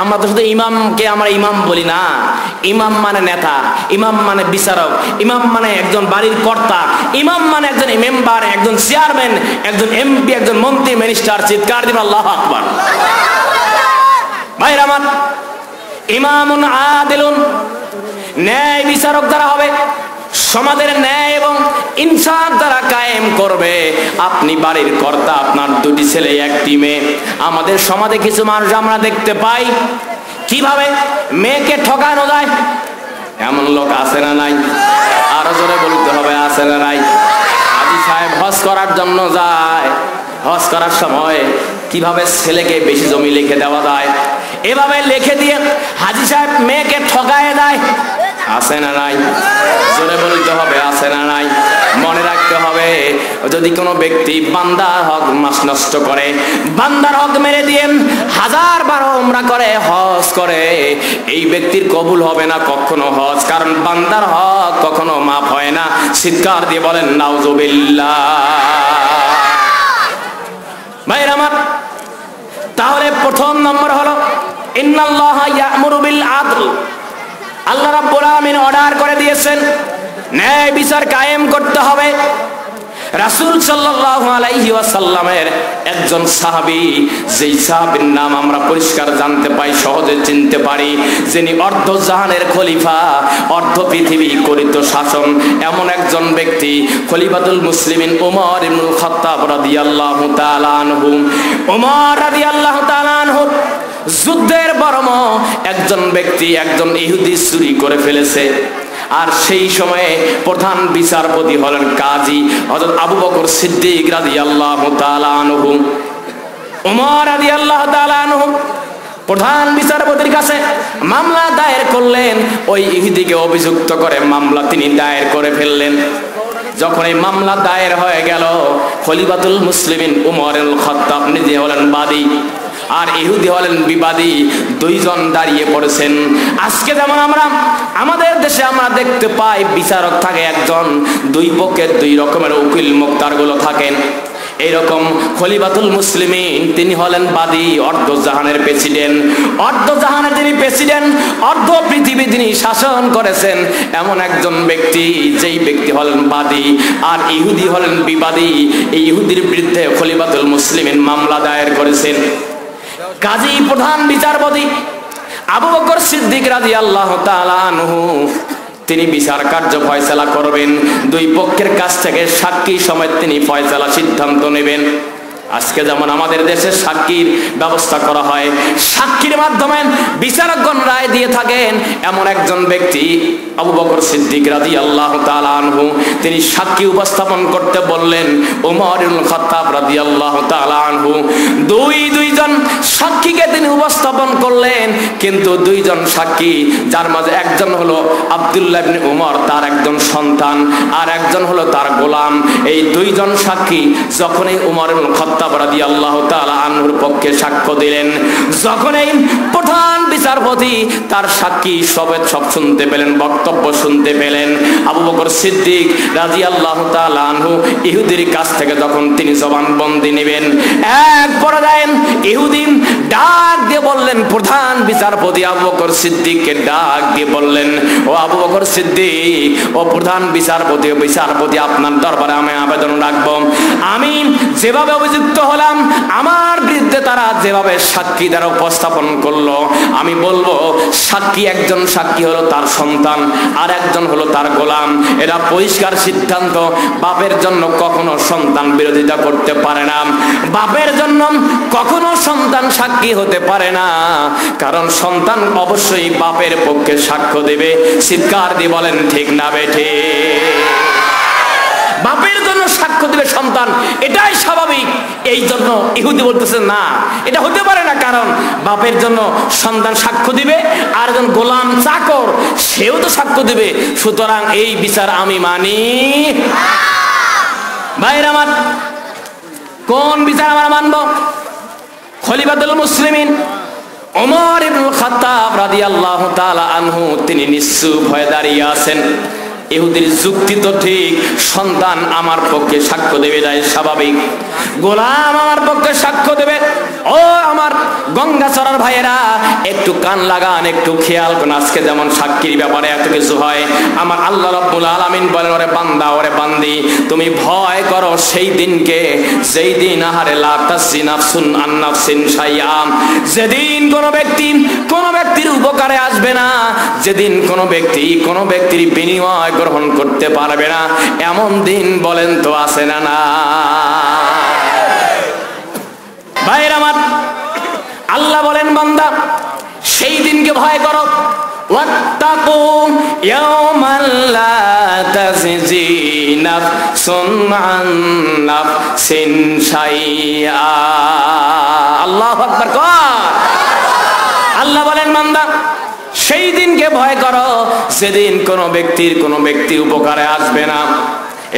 আমরা তো শুধু ইমামকে আমরা ইমাম বলি না, ইমাম মানে নেতা, ইমাম মানে বিচারক, ইমাম মানে একজন বাড়ির কর্তা, ইমাম মানে একজন মেম্বার, একজন চেয়ারম্যান, একজন এমপি, একজন মন্ত্রী, মিনিস্টার। চিৎকার দিন আল্লাহু আকবার। ভাইরা আমার, ইমামুন আদিলুন, ন্যায় বিচারক যারা হবে, সমাজের ন্যায় এবং ইনসাফ দ্বারা কায়েম করবে। আপনি বাড়ির কর্তা, আপনার 2টি ছেলে 1টি মেয়ে। আমাদের সমাজে কিছু মানুষ আমরা দেখতে পাই কিভাবে মেয়েকে ঠকানো যায়, এমন লোক আছে না নাই? আরো জোরে বলতে হবে, আছে না নাই? হাজী সাহেব হজ করার জন্য যায়, হজ করার সময় কিভাবে ছেলেকে বেশি জমি লিখে দেওয়া যায়, এভাবে লিখে দিয়ে হাজী সাহেব মেয়েকে ঠকায় দেয়। আছে না নাই? জোরে বলতে হবে, আছে না নাই? মনে রাখ রাখতে হবে। যদি কোনো ব্যক্তি বান্দার হক নষ্ট করে, বান্দার হক মেরে দিয়ে 1000 বার উমরা করে, হজ করে, এই ব্যক্তির কবুল হবে না কখনো হজ, কারণ বান্দার হক কখনো মাফ হয় না। চিৎকার দিয়ে বলেন নাউজুবিল্লাহ। ভাইরা আমার, তাহলে প্রথম নম্বর হলো ইন্নাল্লাহা ইয়া'মুরু বিল আদল। আল্লাহ রাব্বুল আলামিন অর্ডার করে দিয়েছেন ন্যায় বিচার কায়েম করতে হবে। রাসূল সাল্লাল্লাহু আলাইহি ওয়াসাল্লামের একজন সাহাবী, যেই সাহাবীর নাম আমরা পরিষ্কার জানতে পাই, সহজে চিনতে পারি, যিনি অর্ধ জাহানের খলিফা, অর্ধ পৃথিবী করিত শাসন, এমন একজন ব্যক্তি খলিফাতুল মুসলিমিন ওমর ইবনুল খাত্তাব রাদিয়াল্লাহু তাআলা আনহু। ওমর রাদিয়াল্লাহু তাআলা আনহু যুদ্ধের বরম একজন ব্যক্তি, একজন ইহুদি চুরি করে ফেলেছে। আর সেই সময়ে প্রধান বিচারপতি হলেন কাজী হযরত আবু বকর সিদ্দিক রাদিয়াল্লাহু তাআলা আনহু। ওমর রাদিয়াল্লাহু তাআলা আনহু প্রধান বিচারপতির কাছে মামলা দায়ের করলেন। ওই ইহুদিকে অভিযুক্ত করে মামলা তিনি দায়ের করে ফেললেন। যখন এই মামলা দায়ের হয়ে গেল, খলিফাতুল মুসলিমিন ওমর ইবনুল খাত্তাব নিজে হলেন বাদী আর ইহুদি হলেন বিবাদী। দুইজন দাঁড়িয়ে পড়েছেন। আজকে যেমন আমরা আমাদের দেশে আমরা দেখতে পাই বিচারক থাকে একজন, দুই পক্ষের দুই রকমের উকিল মুক্তারগুলো থাকেন। এইরকম খলিফাতুল মুসলিমিন তিনি হলেন বাদী, অর্ধ জাহানের প্রেসিডেন্ট, অর্ধ জাহানের যিনি প্রেসিডেন্ট, অর্ধ পৃথিবী তিনি শাসন করেছেন, এমন একজন ব্যক্তি, যেই ব্যক্তি হলেন বাদী আর ইহুদি হলেন বিবাদী। এই ইহুদির বিরুদ্ধে খলিফাতুল মুসলিমিন মামলা দায়ের করেছেন। কাজী প্রধান বিচারপতি আবু বকর সিদ্দিক রাদিয়াল্লাহু তাআলা আনহু তিনি বিচার কার্য ফয়সালা করবেন। দুই পক্ষের কাছ থেকে সাক্ষী সমেত তিনি ফয়সালা সিদ্ধান্ত নেবেন। আজকে যেমন আমাদের দেশে সাক্ষীর ব্যবস্থা করা হয়, সাক্ষীর মাধ্যমে বিচারকগণ রায় দিয়ে থাকেন, এমন একজন ব্যক্তি আবু বকর সিদ্দিক রাদিয়াল্লাহু তাআলা আনহু তিনি সাক্ষী উপস্থাপন করতে বললেন ওমর ইবনুল খাত্তাব রাদিয়াল্লাহু তাআলা আনহু। দুইজন সাক্ষীকে তিনি উপস্থাপন করলেন, কিন্তু দুইজন সাক্ষী, যার মাঝে একজন হলো আব্দুল্লাহ ইবনে ওমর, তার একজন সন্তান, আর একজন হলো তার গোলাম। এই দুইজন সাক্ষী যখনই ওমর ইবনুল খাত্তাব রাদিয়াল্লাহু তাআলা আনহুর পক্ষে সাক্ষ্য দিলেন, যখন এই প্রধান বিচারপতি তার সাক্ষী সব শুনতে পেলেন, বক্তব্য শুনতে পেলেন, আবু বকর সিদ্দিক রাদিয়াল্লাহু তাআলা আনহু ইহুদির কাছ থেকে যখন তিনি জবানবন্দি নেবেন, এক পর্যায়ে ইহুদি ডাক দিয়ে বললেন, প্রধান বিচারপতি আবু বকর সিদ্দিককে ডাক দিয়ে বললেন, ও আবু বকর সিদ্দিক, ও প্রধান বিচারপতি, আপনার দরবারে আমি আবেদন রাখবো, আমি যেভাবে অভিযুক্ত হলাম, আমার বিরুদ্ধে তারা যেভাবে সাক্ষী দ্বারা উপস্থাপন করলো, আমি বলবো সাক্ষী, একজন সাক্ষী হলো তার সন্তান আর একজন হলো তার গোলাম। এরা পরিষ্কার সিদ্ধান্ত, বাপের জন্য কখনো সন্তান বিরোধিতা করতে পারে না, বাপের জন্য কখনো সন্তান সাক্ষী হতে পারে না, কারণ সন্তান অবশ্যই বাপের পক্ষে সাক্ষ্য দেবে। চিৎকার দিয়ে বলেন ঠিক না বেঠে? বাপের জন্য সাক্ষ্য দিবে সন্তান, এটাই স্বাভাবিক। এই জন্য ইহুদি বলতেছে না, এটা হতে পারে না, কারণ বাপের জন্য সন্তান সাক্ষ্য দিবে আর একজন গোলাম চাকর সেও তো সাক্ষ্য দিবে, সুতরাং এই বিচার আমি মানি। ভাইরা আমার, কোন বিচার আমরা মানব? খলিফাতুল মুসলিমিন ওমর ইবনুল খাত্তাব রাদিয়াল্লাহু তাআলা আনহু তিনি নিশ্চুপ হয়ে দাঁড়িয়ে আছেন। ইহুদির যুক্তি তো ঠিক, সন্তান আমার পক্ষে সাক্ষ্য দেবে, তাই স্বাভাবিক, গোলাম আমার পক্ষে সাক্ষ্য দেবে। ও আমার গঙ্গাচড়ার ভাইয়েরা, একটু কান লাগান, একটু খেয়াল করুন। আজকে যেমন সাক্ষীর ব্যাপারে এত কিছু হয়, আমার আল্লাহ রাব্বুল আলামিন বলেন, ওরে বান্দা, ওরে বান্দি, তুমি ভয় করো সেই দিনকে, যেই দিন আহারে লা তাসজি নাফসুন আন নাফসিন শাইআ, যেদিন কোনো ব্যক্তির উপকারে আসবে না, যেদিন কোনো ব্যক্তির বিনিময় গ্রহণ করতে পারবে না, এমন দিন বলেন তো আছে না? না ভাইরা আমার, আল্লাহ বলেন, বান্দা সেই দিনকে ভয় করো। ওয়াত্তাকু ইয়াওমান লা তাজজি নাফসুন আন নাফসিন শাইআ। আল্লাহু আকবার কর। আল্লাহ বলেন, বান্দা সেই দিনকে ভয় করো, যেদিন কোনো ব্যক্তির উপকারে আসবে না।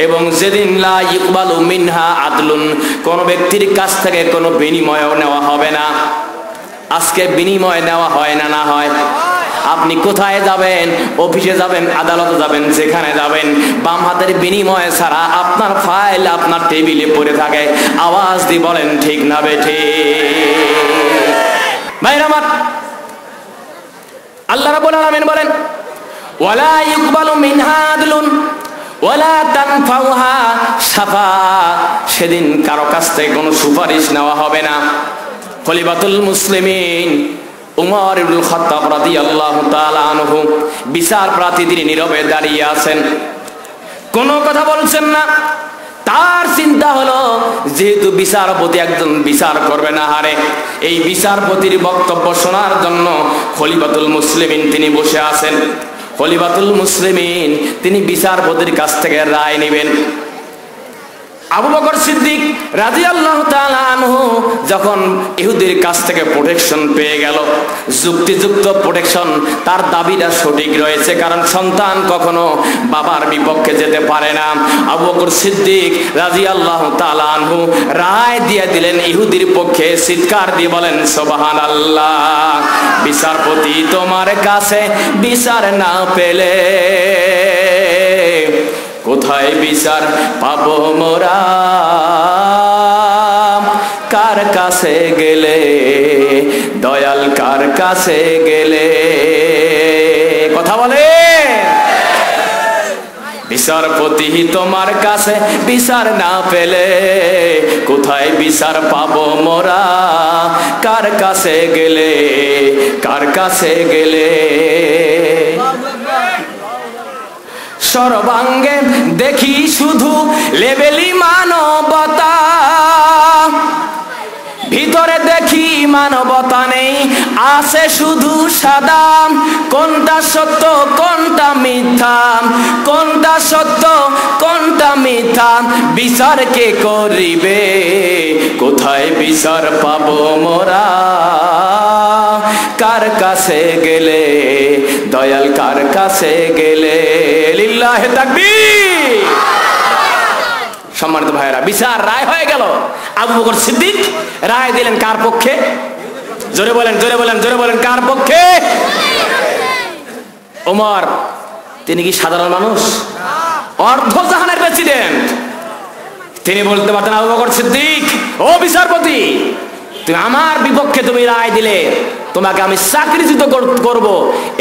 এবং যেদিন লা ইকবালু মিনহা আদলুন, কোন ব্যক্তির কাছ থেকে কোনো বিনিময়ও নেওয়া হবে না। আজকে বিনিময় নেওয়া হয় না? না হয়। আপনি কোথায় যাবেন, অফিসে যাবেন, আদালতে যাবেন, যেখানে যাবেন, বাম হাতের বিনিময় ছাড়া আপনার ফাইল আপনার টেবিলে পড়ে থাকে। আওয়াজ দিয়ে বলেন ঠিক না বেঠে? ভাইরা আমার, আল্লাহ রাব্বুল আলামিন বলেন ওয়ালা ইকবালু মিনহা আদলুন ওয়ালা তানফাউহা শাফাআ, সেদিন কারো কাছ থেকে কোনো সুপারিশ নেওয়া হবে না। খলিফাতুল মুসলিমিন উমর ইবনুল খাত্তাব রাদিয়াল্লাহু তাআলা আনহু বিচার প্রার্থী, তিনি নীরবে দাঁড়িয়ে আছেন, কোনো কথা বলছেন না। তার চিন্তা হলো, যেহেতু বিচারপতি একজন বিচার করবে না হারে, এই বিচারপতির বক্তব্য শোনার জন্য খলিফাতুল মুসলিমিন তিনি বসে আছেন। খলিফাতুল মুসলিমিন তিনি বিচারপতির কাছ থেকে রায় নেবেন। আবু বকর সিদ্দিক রাদিয়াল্লাহু তাআলা আনহু যখন ইহুদির কাছ থেকে প্রোটেকশন পেয়ে গেল, যুক্তিযুক্ত প্রোটেকশন, তার দাবিটা সঠিক রয়েছে, কারণ সন্তান কখনো বাবার বিপক্ষে যেতে পারে না। আবু বকর সিদ্দিক রাদিয়াল্লাহু তাআলা আনহু রায় দিয়ে দিলেন ইহুদির পক্ষে। চিৎকার দিয়ে বলেন সুবহানাল্লাহ। বিচারপতি তোমার কাছে বিচার না পেলে কোথায় বিচার পাবো মোরা, কার কাছে গেলে দয়াল, কার কাছে গেলে? কথা বলে। বিচারপতি তোমার কাছে বিচার না পেলে কোথায় বিচার পাবো মোরা, কার কাছে গেলে, কার কাছে গেলে? সর্বাঙ্গে দেখি শুধু লেবেলি মানবতা, ভিতরে দেখি মানবতা নেই, আছে শুধু সাদা। কোনটা সত্য কোনটা মিথ্যা, কোনটা সত্য কোনটা মিথ্যা, বিচার কে করিবে, কোথায় বিচার পাবো মোরা, কার কাছে গেলে দয়াল, কার কাছে গেলে? লিল্লাহি তাকবীর। সম্মানিত ভাইরা, বিচার রায় হয়ে গেল। আবু বকর সিদ্দিক রায় দিলেন কার পক্ষে? জোরে বলেন, জোরে বলেন, জোরে বলেন, কার পক্ষে? ওমর তিনি কি সাধারণ মানুষ? অর্ধ জাহানের প্রেসিডেন্ট। তিনি বলতে পারতেন, আবু বকর সিদ্দিক, ও বিচারপতি, তুমি আমার বিপক্ষে তুমি রায় দিলে, তোমাকে আমি চাকরিচ্যুত করব,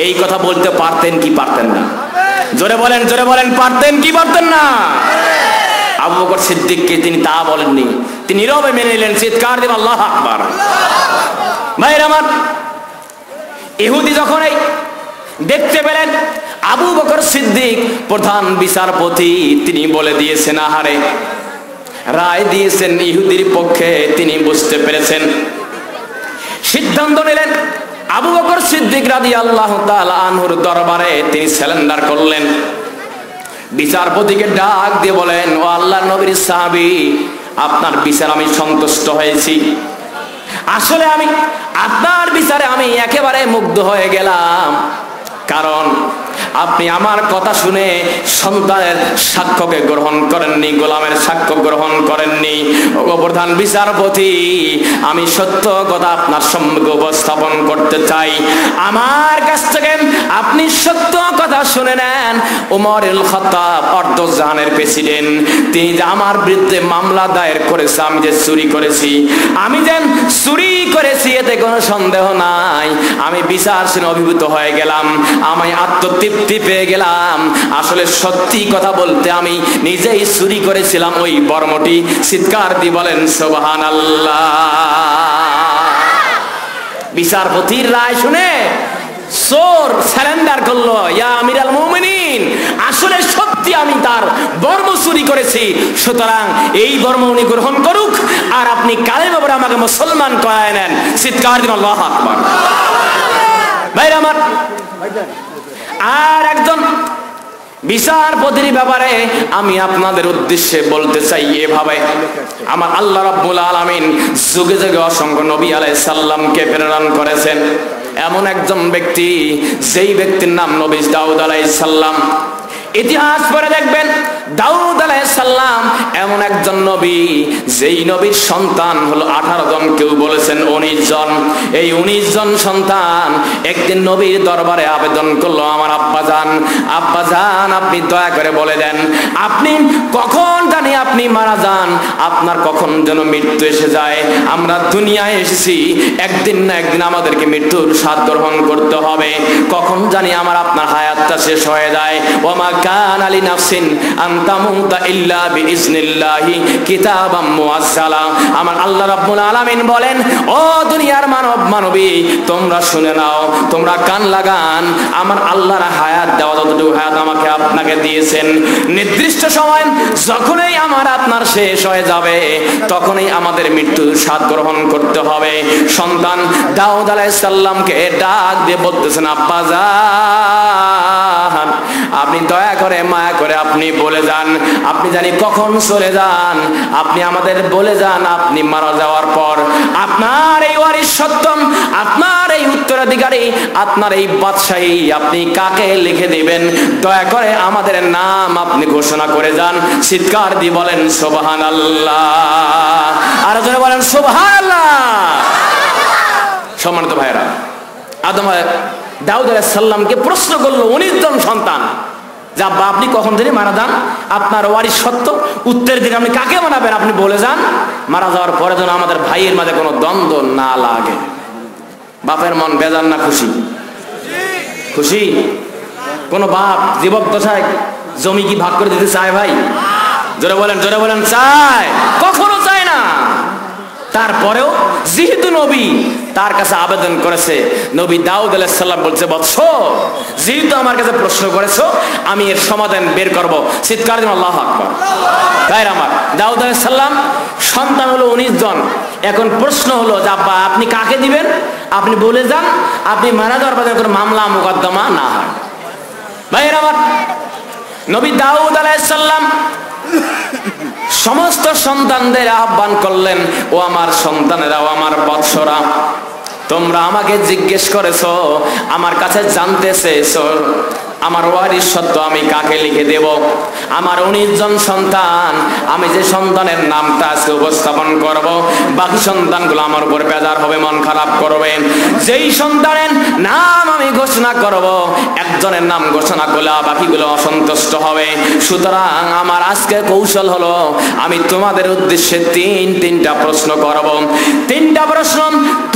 এই কথা বলতে পারতেন কি পারতেন না? জোরে বলেন, জোরে বলেন, পারতেন কি পারতেন না? আবু বকর সিদ্দিককে তিনি তা বলেননি, তিনি নীরবে মেনে নিলেন। চিৎকার দেব আল্লাহু আকবার। ভাইরা আমার, ইহুদি যখন এই দেখতে পেলেন আবু বকর সিদ্দিক প্রধান বিচারপতি, তিনি বলে দিয়েছেন আহারে, রায় দিয়েছেন ইহুদির পক্ষে, তিনি বুঝতে পেরেছেন, সিদ্ধান্ত নিলেন। আবু বকর সিদ্দিক রাদিয়াল্লাহু তাআলা আনহুর দরবারে তিনি সারেন্ডার করলেন। বিচারপতিকে ডাক দিয়ে বলেন, ও আল্লাহর নবীর সাহাবী, আপনার বিচার আমি সন্তুষ্ট হয়েছি। আসলে আমি আপনার বিচারে আমি একেবারে মুগ্ধ হয়ে গেলাম, কারণ আপনি আমার কথা শুনে সন্তানের সাক্ষ্যকে গ্রহণ করেননি, গোলামের সাক্ষ্য গ্রহণ করেননি। ও প্রধান বিচারপতি, আমি সত্য কথা আপনার সম্মুখে উপস্থাপন করতে চাই। আমার কাছ থেকে আপনি সত্য কথা শুনে নেন। ওমর ইবনুল খাত্তাব অর্ধ জাহানের প্রেসিডেন্ট, তিনি যে আমার বিরুদ্ধে মামলা দায়ের করেছে, আমি যে চুরি করেছি, আমি যে চুরি করেছি, এতে কোনো সন্দেহ নাই। আমি বিচার শুনে অভিভূত হয়ে গেলাম, আমি আত্মতৃপ্তি পেয়ে গেলাম। আসলে সত্যি কথা বলতে আমি নিজেই চুরি করেছিলাম ওই বর্মটি। চিৎকার দিয়ে বলেন সুবহানাল্লাহ। বিচারপতির রায় শুনে চোর সারেন্ডার করলো, ইয়া আমিরাল মুমিনিন, আসলে সত্যি আমি তার বর্ম চুরি করেছি, সুতরাং এই বর্ম উনি গ্রহণ করুক, আর আপনি কালেমা পড়ে আমাকে মুসলমান করায় নেন। চিৎকার দিন আল্লাহু আকবার। ভাইরা আমার, আর একজন বিচারপতির ব্যাপারে আমি আপনাদের উদ্দেশ্যে বলতে চাই এভাবে, আমার আল্লাহ রাব্বুল আলামিন যুগে যুগে অসংখ্য নবী আলাইহিস সালামকে প্রেরণ করেছেন। এমন একজন ব্যক্তি, যেই ব্যক্তির নাম নবী দাউদ আলাইহিস সালাম। ইতিহাস পড়ে দেখবেন দাউদ আলাইহিস সালাম এমন একজন নবী, যেই নবীর সন্তান হলো 18 জন, কেউ বলেছেন 19 জন। এই 19 জন সন্তান একদিন নবীর দরবারে আবেদন করলো, আমার আব্বাজান, আব্বাজান আপনি দয়া করে বলে দেন, আপনি কখন জানি আপনি মারা যান, আপনার কখন যেন মৃত্যু এসে যায়। আমরা দুনিয়ায় এসেছি, একদিন না একদিন আমাদেরকে মৃত্যুর স্বাদ গ্রহণ করতে হবে, কখন জানি আমার আপনার হায়াতটা শেষ হয়ে যায়। ওমা কানা লিনাফসিন আন তামুতা ইল্লা বিইজনিল্লাহি কিতাবাম মুআজ্জালা। আমার আল্লাহ রাব্বুল আলামিন বলেন, ও দুনিয়ার মানব মানবী, তোমরা শুনে নাও, তোমরা কান লাগান, আমার আল্লাহর হায়াত দেওয়া যতটুকু হায়াত আমাকে আপনাকে দিয়েছেন, নির্দিষ্ট সময় যখনই আমার আপনার শেষ হয়ে যাবে তখনই আমাদের মৃত্যুর স্বাদ গ্রহণ করতে হবে। সন্তান দাউদ আলাইহিস সালামকে ডাক দিয়ে বলতেছেন, আব্বাজান আপনি দয়া করে মায়া করে আপনি বলে যান, আপনি জানি কখন চলে যান, আপনি আমাদের বলে যান, আপনি মারা যাওয়ার পর আপনার এই ওয়ারিস সত্তম, আপনার এই উত্তরাধিকারী, আপনার এই বাদশাহী আপনি কাকে লিখে দিবেন, দয়া করে আমাদের নাম আপনি ঘোষণা করে যান। চিৎকার দিয়ে বলেন সুবহানাল্লাহ, আর জোরে বলেন সুবহানাল্লাহ। সম্মানিত ভাইরা, দাউদ আলাইহিস সালামকে প্রশ্ন করলো 19 জন সন্তান, যা আপনি কখন থেকে মারা যান, আপনার ওয়ারিস সত্য, উত্তরের দিকে আপনি কাকে বানাবেন আপনি বলে যান, মারা যাওয়ার পরে যেন আমাদের ভাইয়ের মাঝে কোনো দ্বন্দ্ব না লাগে। বাপের মন বেজান না খুশি? খুশি? কোন বাপ জীবক দশায় জমি কি ভাগ করে দিতে চায় ভাই? জোরে বলেন, জোরে বলেন, চায়? কখনো চায় না। তারপরেও যেহেতু নবী তার কাছে আবেদন করেছে, নবী দাউদ আলাইহিস সালাম বলছে, বৎস যেহেতু আমার কাছে প্রশ্ন করেছো আমি এর সমাধান বের করব। চিৎকার দিন আল্লাহু আকবার। ভাইরা আমার, দাউদ আলাইহিস সালাম সন্তান হলো 19 জন। এখন প্রশ্ন হলো যে আব্বা আপনি কাকে দিবেন, আপনি বলে যান, আপনি মারা যাওয়ার পর কোনো মামলা মোকদ্দমা না হয়। ভাইরা আমার, নবী দাউদ আলাইহিস সালাম সমস্ত সন্তানদের আহ্বান করলেন, ও আমার সন্তানেরা, ও আমার বৎসরা, তোমরা আমাকে জিজ্ঞেস করেছো, আমার কাছে জানতে চেয়েছো আমার ওয়ারিস সত্য আমি কাকে লিখে দেব। আমার 19 জন সন্তান, আমি যে সন্তানের নামটা আজকে উপস্থাপন করব, বাকি সন্তানগুলো আমার উপর বেজার হবে, মন খারাপ করবে। যেই সন্তানের নাম আমি ঘোষণা করব, একজনের নাম ঘোষণা করলে বাকিগুলো অসন্তুষ্ট হবে। সুতরাং আমার আজকে কৌশল হলো, আমি তোমাদের উদ্দেশ্যে তিনটা প্রশ্ন করব। 3টা প্রশ্ন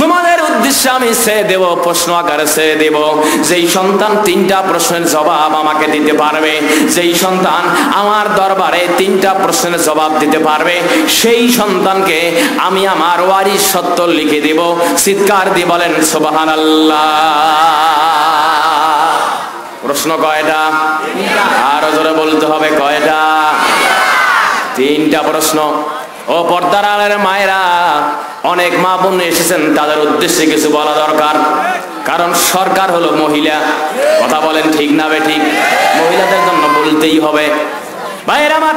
তোমাদের উদ্দেশ্যে আমি ছেড়ে দেব, প্রশ্ন আকারে ছেড়ে দেব। যেই সন্তান 3টা প্রশ্নের জবাব আমাকে দিতে পারবে, যেই সন্তান আমার দরবারে 3টা প্রশ্নের জবাব দিতে পারবে, সেই সন্তানকে আমি আমার ওয়ারিস সত্য লিখে দেব। চিৎকার দিয়ে বলেন সুবহানাল্লাহ। প্রশ্ন কয়টা? আরো জোরে বলতে হবে, কয়টা? 3টা প্রশ্ন। ও পর্দার আড়ালের মায়েরা, অনেক মা বোন এসেছেন, তাদের উদ্দেশ্যে কিছু বলা দরকার, কারণ সরকার হলো মহিলা। কথা বলেন ঠিক না বেঠিক? মহিলাদের জন্য বলতেই হবে। ভাইয়ের আমার,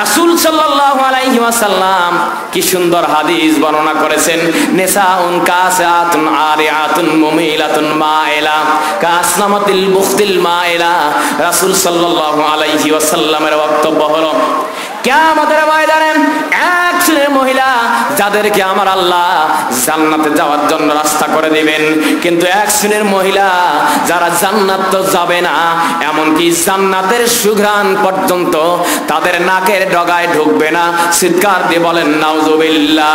রাসূল সাল্লাল্লাহু আলাইহি ওয়াসাল্লাম কি সুন্দর হাদিস বর্ণনা করেছেন, নিসাউন কাসাতুন আরিয়াতুন মুমিলাতুন মাইলা কাসনামাতিল বুখতিল মাইলা। রাসূল সাল্লাল্লাহু আলাইহি ওয়াসাল্লামের বক্তব্য হলো, কিয়ামতের ময়দানে এক শ্রেণীর মহিলা যাদেরকে আমার আল্লাহ জান্নাতে যাওয়ার জন্য রাস্তা করে দিবেন, কিন্তু এক শ্রেণীর মহিলা যারা জান্নাত তো যাবে না, এমনকি জান্নাতের সুঘ্রাণ পর্যন্ত তাদের নাকের ডগায় ঢুকবে না। চিৎকার দিয়ে বলেন নাউজুবিল্লাহ।